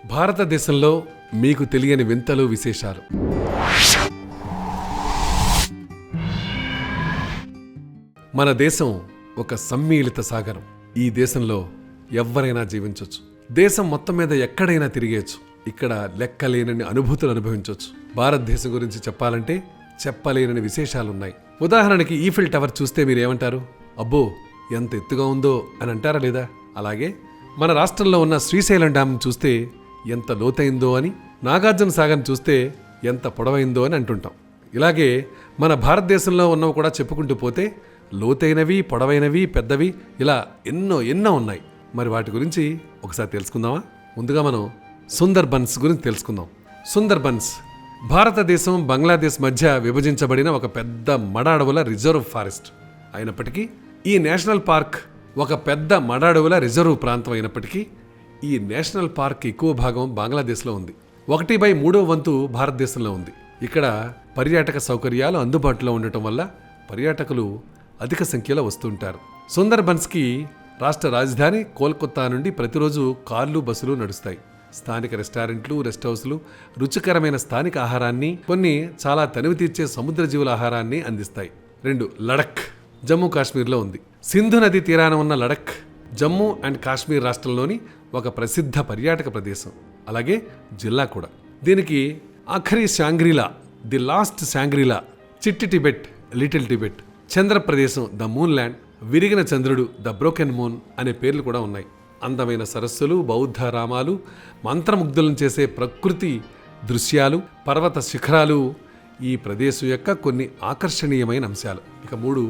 భారతదేశంలో మీకు తెలియని వింతలు విశేషాలు. మన దేశం ఒక సమ్మీళిత సాగరం. ఈ దేశంలో ఎవ్వరైనా జీవించవచ్చు. దేశం మొత్తం మీద ఎక్కడైనా తిరిగేయచ్చు. ఇక్కడ లెక్కలేనని అనుభూతులు అనుభవించవచ్చు. భారతదేశం గురించి చెప్పాలంటే చెప్పలేనని విశేషాలున్నాయి. ఉదాహరణకి ఈఫిల్ టవర్ చూస్తే మీరేమంటారు? అబ్బో ఎంత ఎత్తుగా ఉందో అని అంటారా లేదా? అలాగే మన రాష్ట్రంలో ఉన్న శ్రీశైలం డ్యామ్ చూస్తే ఎంత లోతైందో అని, నాగార్జున సాగర్ చూస్తే ఎంత పొడవైందో అని అంటుంటాం. ఇలాగే మన భారతదేశంలో ఉన్నవి కూడా చెప్పుకుంటూ పోతే లోతైనవి, పొడవైనవి, పెద్దవి ఇలా ఎన్నో ఉన్నాయి. మరి వాటి గురించి ఒకసారి తెలుసుకుందామా? ముందుగా మనం సుందర్బన్స్ గురించి తెలుసుకుందాం. సుందర్బన్స్ భారతదేశం బంగ్లాదేశ్ మధ్య విభజించబడిన ఒక పెద్ద మడ అడవుల రిజర్వ్ ఫారెస్ట్ అయినప్పటికీ, ఈ నేషనల్ పార్క్ ఒక పెద్ద మడ అడవుల రిజర్వ్ ప్రాంతం అయినప్పటికీ, ఈ నేషనల్ పార్క్ ఎక్కువ భాగం బంగ్లాదేశ్లో ఉంది. 1/3 భారతదేశంలో ఉంది. ఇక్కడ పర్యాటక సౌకర్యాలు అందుబాటులో ఉండటం వల్ల పర్యాటకులు అధిక సంఖ్యలో వస్తుంటారు. సుందర్బన్స్కి రాష్ట్ర రాజధాని కోల్కతా నుండి ప్రతిరోజు కార్లు, బస్సులు నడుస్తాయి. స్థానిక రెస్టారెంట్లు, రెస్ట్ హౌస్లు రుచికరమైన స్థానిక ఆహారాన్ని, కొన్ని చాలా తనివి తీర్చే సముద్ర జీవుల ఆహారాన్ని అందిస్తాయి. 2. లడఖ్ జమ్మూ కాశ్మీర్లో ఉంది. సింధు నది తీరాన ఉన్న లడఖ్ జమ్మూ అండ్ కాశ్మీర్ రాష్ట్రంలోని ఒక ప్రసిద్ధ పర్యాటక ప్రదేశం, అలాగే జిల్లా కూడా. దీనికి ఆఖరి శాంగ్రీలా, ది లాస్ట్ శాంగ్రీలా, చిట్టి టిబెట్, లిటిల్ టిబెట్, చంద్ర ప్రదేశం, ద మూన్ ల్యాండ్, విరిగిన చంద్రుడు, ద బ్రోకెన్ మూన్ అనే పేర్లు కూడా ఉన్నాయి. అందమైన సరస్సులు, బౌద్ధ రామాలు, మంత్రముగ్ధులను చేసే ప్రకృతి దృశ్యాలు, పర్వత శిఖరాలు ఈ ప్రదేశం యొక్క కొన్ని ఆకర్షణీయమైన అంశాలు. ఇక 3.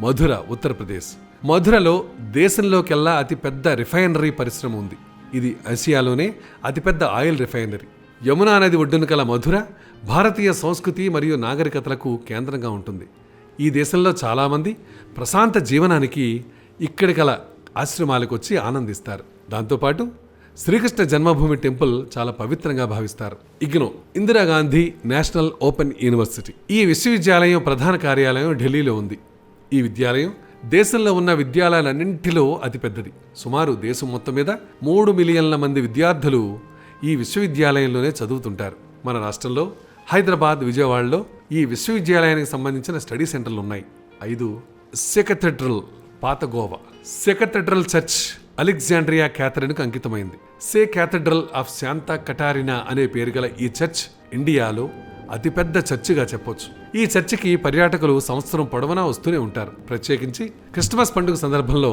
మధుర, ఉత్తరప్రదేశ్. మధురలో దేశంలోకెల్లా అతిపెద్ద రిఫైనరీ పరిశ్రమ ఉంది. ఇది ఆసియాలోనే అతిపెద్ద ఆయిల్ రిఫైనరీ. యమునా నది ఒడ్డున కల మధుర భారతీయ సంస్కృతి మరియు నాగరికతలకు కేంద్రంగా ఉంటుంది. ఈ దేశంలో చాలామంది ప్రశాంత జీవనానికి ఇక్కడి కల ఆశ్రమాలకు వచ్చి ఆనందిస్తారు. దాంతోపాటు శ్రీకృష్ణ జన్మభూమి టెంపుల్ చాలా పవిత్రంగా భావిస్తారు. IGNOU, Indira Gandhi national open university. ఈ విశ్వవిద్యాలయం ప్రధాన కార్యాలయం ఢిల్లీలో ఉంది. ఈ విద్యాలయం దేశంలో ఉన్న విద్యాలయాలన్నింటిలో అతిపెద్దది. సుమారు దేశం మొత్తం మీద 3 మిలియన్ల మంది విద్యార్థులు ఈ విశ్వవిద్యాలయంలోనే చదువుతుంటారు. మన రాష్ట్రంలో హైదరాబాద్, విజయవాడలో ఈ విశ్వవిద్యాలయానికి సంబంధించిన స్టడీ సెంటర్లు ఉన్నాయి. 5. సెకథెడ్రల్, పాత గోవా. సెకథెడ్రల్ చర్చ్ అలెగ్జాండ్రియా క్యాథరిన్కు అంకితమైంది. Se cathedral of Santa Catarina అనే పేరు గల ఈ చర్చ్ ఇండియాలో అతిపెద్ద చర్చిగా చెప్పొచ్చు. ఈ చర్చికి పర్యాటకులు సంవత్సరం పొడవునా వస్తూనే ఉంటారు. ప్రత్యేకించి క్రిస్మస్ పండుగ సందర్భంలో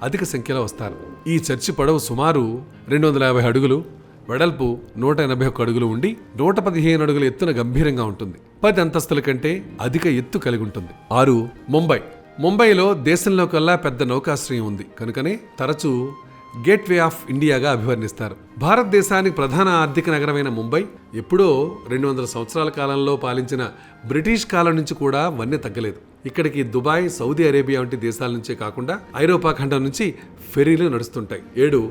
అధిక సంఖ్యలో వస్తారు. ఈ చర్చి పొడవు సుమారు 250 అడుగులు, వెడల్పు 181 అడుగులు ఉండి 115 అడుగుల ఎత్తున గంభీరంగా ఉంటుంది. 10 అంతస్తుల కంటే అధిక ఎత్తు కలిగి ఉంటుంది. 6. ముంబైలో దేశంలో కల్లా పెద్ద నౌకాశ్రయం ఉంది. కనుకనే తరచూ గేట్వే ఆఫ్ ఇండియాగా అభివర్ణిస్తారు. భారతదేశానికి ప్రధాన ఆర్థిక నగరమైన ముంబై ఎప్పుడో 200 సంవత్సరాల కాలంలో పాలించిన బ్రిటిష్ కాలం నుంచి కూడా వన్నె తగ్గలేదు. ఇక్కడికి దుబాయ్, సౌదీ అరేబియా వంటి దేశాల నుంచే కాకుండా ఐరోపా ఖండం నుంచి ఫెరీలు నడుస్తుంటాయి. 7.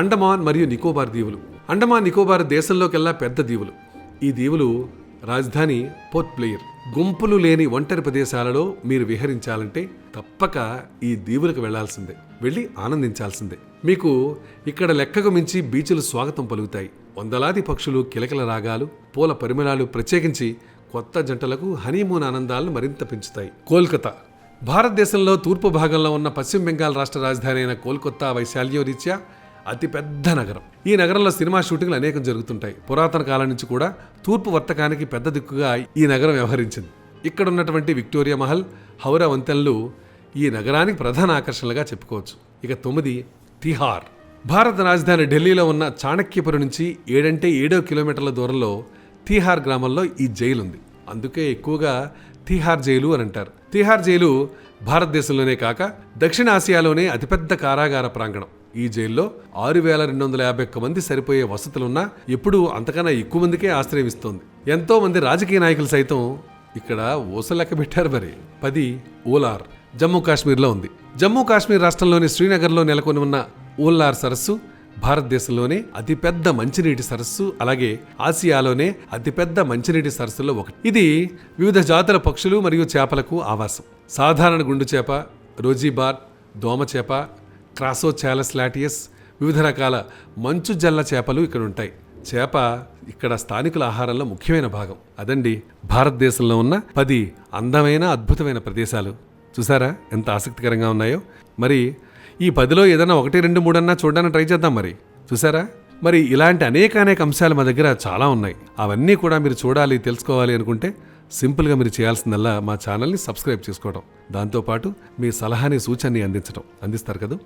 అండమాన్ మరియు నికోబార్ దీవులు. అండమాన్ నికోబార్ దేశంలోకెల్లా పెద్ద దీవులు. ఈ దీవులు రాజధాని పోర్ట్ బ్లెయిర్. గుంపులు లేని ఒంటరి ప్రదేశాలలో మీరు విహరించాలంటే తప్పక ఈ దీవులకు వెళ్లాల్సిందే, వెళ్ళి ఆనందించాల్సిందే. మీకు ఇక్కడ లెక్కకు మించి బీచ్లు స్వాగతం పలుకుతాయి. వందలాది పక్షులు, కిలకిల రాగాలు, పూల పరిమళాలు ప్రత్యేకించి కొత్త జంటలకు హనీమూన్ ఆనందాలను మరింత పెంచుతాయి. కోల్కతా భారతదేశంలో తూర్పు భాగంలో ఉన్న పశ్చిమ బెంగాల్ రాష్ట్ర రాజధాని అయిన కోల్కతా వైశాల్యం రీత్యా అతిపెద్ద నగరం. ఈ నగరంలో సినిమా షూటింగ్లు అనేకం జరుగుతుంటాయి. పురాతన కాలం నుంచి కూడా తూర్పు వర్తకానికి పెద్ద దిక్కుగా ఈ నగరం వ్యవహరించింది. ఇక్కడ ఉన్నటువంటి విక్టోరియా మహల్, హౌరా వంతెనలు ఈ నగరానికి ప్రధాన ఆకర్షణలుగా చెప్పుకోవచ్చు. ఇక 9. తిహార్. భారత రాజధాని ఢిల్లీలో ఉన్న చాణక్యపురం నుంచి 7 కిలోమీటర్ల దూరంలో తిహార్ గ్రామంలో ఈ జైలు ఉంది. అందుకే ఎక్కువగా తిహార్ జైలు అని అంటారు. తిహార్ జైలు భారతదేశంలోనే కాక దక్షిణ ఆసియాలోనే అతిపెద్ద కారాగార ప్రాంగణం. ఈ జైల్లో 6,251 మంది సరిపోయే వసతులున్నా ఎప్పుడూ అంతకన్నా ఎక్కువ మందికే ఆశ్రయమిస్తోంది. ఎంతో మంది రాజకీయ నాయకులు సైతం ఇక్కడ ఊస లెక్క పెట్టారు. మరి 10. ఊలార్ జమ్మూ కాశ్మీర్లో ఉంది. జమ్మూ కాశ్మీర్ రాష్ట్రంలోని శ్రీనగర్లో నెలకొని ఉన్న ఊలార్ సరస్సు భారతదేశంలోనే అతిపెద్ద మంచినీటి సరస్సు, అలాగే ఆసియాలోనే అతిపెద్ద మంచినీటి సరస్సులో ఒకటి. ఇది వివిధ జాతుల పక్షులు మరియు చేపలకు ఆవాసం. సాధారణ గుండు చేప, రోజీబార్, దోమచేప, క్రాసోచాలస్ లాటియస్, వివిధ రకాల మంచు జల్ల చేపలు ఇక్కడ ఉంటాయి. చేప ఇక్కడ స్థానికుల ఆహారంలో ముఖ్యమైన భాగం. అదండి భారతదేశంలో ఉన్న 10 అందమైన అద్భుతమైన ప్రదేశాలు. చూసారా ఎంత ఆసక్తికరంగా ఉన్నాయో. మరి ఈ 10లో ఏదైనా 1, 2, 3 అన్నా చూడడానికి ట్రై చేద్దాం. మరి చూసారా, మరి ఇలాంటి అనేక అంశాలు మా దగ్గర చాలా ఉన్నాయి. అవన్నీ కూడా మీరు చూడాలి, తెలుసుకోవాలి అనుకుంటే సింపుల్గా మీరు చేయాల్సిందల్లా మా ఛానల్ని సబ్స్క్రైబ్ చేసుకోవడం, దాంతోపాటు మీ సలహాని సూచనని అందిస్తారు కదా.